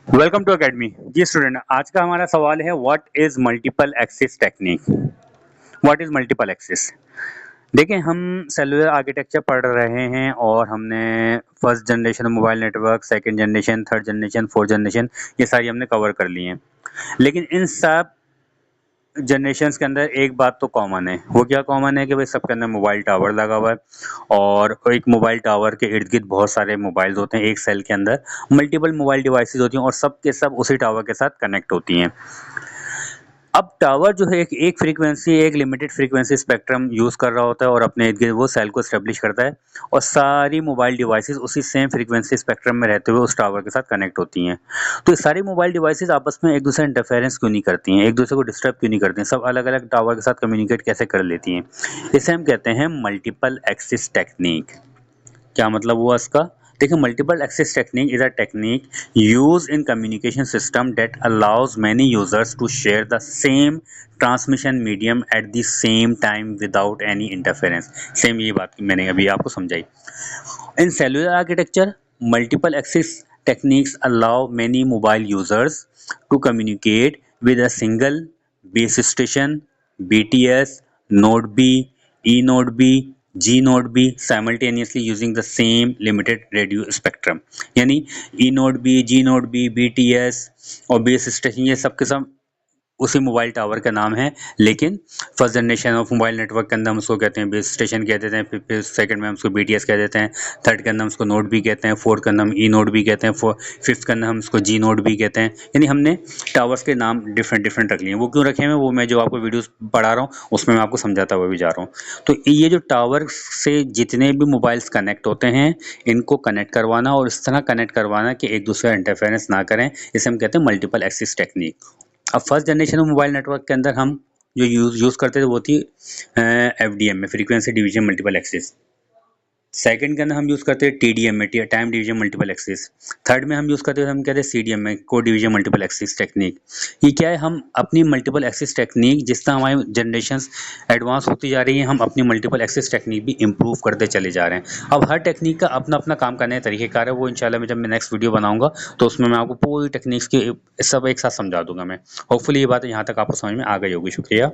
Welcome to academy. जी student, आज का हमारा सवाल है what is multiple axis technique. What is multiple axis? देखिए, हम सेलुलर आर्किटेक्चर पढ़ रहे हैं और हमने first generation mobile network, second generation, third generation, fourth generation, ये सारी हमने कवर कर ली हैं। लेकिन इन सब जनरेशन्स के अंदर एक बात तो कॉमन है। वो क्या कॉमन है कि भाई सबके अंदर मोबाइल टावर लगा हुआ है और एक मोबाइल टावर के इर्द गिर्द बहुत सारे मोबाइल्स होते हैं। एक सेल के अंदर मल्टीपल मोबाइल डिवाइसेस होती हैं और सब के सब उसी टावर के साथ कनेक्ट होती हैं। अब टावर जो है एक फ्रीक्वेंसी, एक लिमिटेड फ्रीक्वेंसी स्पेक्ट्रम यूज़ कर रहा होता है और अपने इर्द गिर्द वो सेल को एस्टेब्लिश करता है और सारी मोबाइल डिवाइसेस उसी सेम फ्रीक्वेंसी स्पेक्ट्रम में रहते हुए उस टावर के साथ कनेक्ट होती हैं। तो ये सारी मोबाइल डिवाइसेस आपस में एक दूसरे इंटरफेरेंस क्यों नहीं करती हैं, एक दूसरे को डिस्टर्ब क्यों नहीं करती हैं, सब अलग अलग टावर के साथ कम्युनिकेट कैसे कर लेती हैं? इसे हम कहते हैं मल्टीपल एक्सिस टेक्निक। क्या मतलब हुआ इसका? देखिए, multiple access technique is a technique use in communication system that allows many users to share the same transmission medium at the same time without any interference. Same ये बात मैंने अभी आपको समझाई। In cellular architecture, multiple access techniques allow many mobile users to communicate with a single base station, BTS, Node B, E Node B, G Node B simultaneously using the same limited radio spectrum। यानी E Node B, G Node B, BTS और base station ये सब के सब उसी mobile tower का नाम है। लेकिन first generation of mobile network के अंदर हम उसको कहते हैं बेस स्टेशन कह देते हैं, फिर सेकंड में हम उसको बीटीएस कह देते हैं, थर्ड के अंदर हम उसको नोड भी कहते हैं, फोर्थ के अंदर हम ई नोड भी कहते हैं, फिफ्थ के अंदर हम उसको जी नोड भी कहते हैं। यानी हमने टावर्स के नाम डिफरेंट डिफरेंट रख लिए हैं। वो क्यों रखे हैं वो मैं जो आपको वीडियोस पढ़ा रहा हूँ उसमें मैं आपको समझाता हुआ भी जा रहा हूँ। तो ये जो टावर से जितने भी मोबाइल्स कनेक्ट होते हैं इनको कनेक्ट करवाना और इस तरह कनेक्ट करवाना कि एक दूसरे का इंटरफेरेंस ना करें, इसे हम कहते हैं मल्टीपल एक्सिस टेक्निक। अब first generation of mobile network के अंदर हम जो यूज़ करते थे वो थी एफडीएम में, frequency division multiple axis. Second के अंदर हम यूज़ करते हैं टीडीएम में, time division multiple axis. Third में हम यूज़ करते हैं, हम कहते हैं सीडीएम में, code division multiple axis technique. ये क्या है? हम अपनी मल्टीपल एक्सिस टेक्निक जिस तरह हमारी जनरेशन्स एडवांस होती जा रही हैं हम अपनी मल्टीपल एक्सिस टेक्निक भी इम्प्रूव करते चले जा रहे हैं। अब हर टेक्निक का अपना अपना काम करने का तरीक़ेकार है। वो इंशाल्लाह मैं जब मैं नेक्स्ट वीडियो बनाऊंगा तो उसमें मैं आपको पूरी टेक्निक्स की सब एक साथ समझा दूंगा मैं। होपफुली ये बात यहाँ तक आपको समझ में आ गई होगी। शुक्रिया।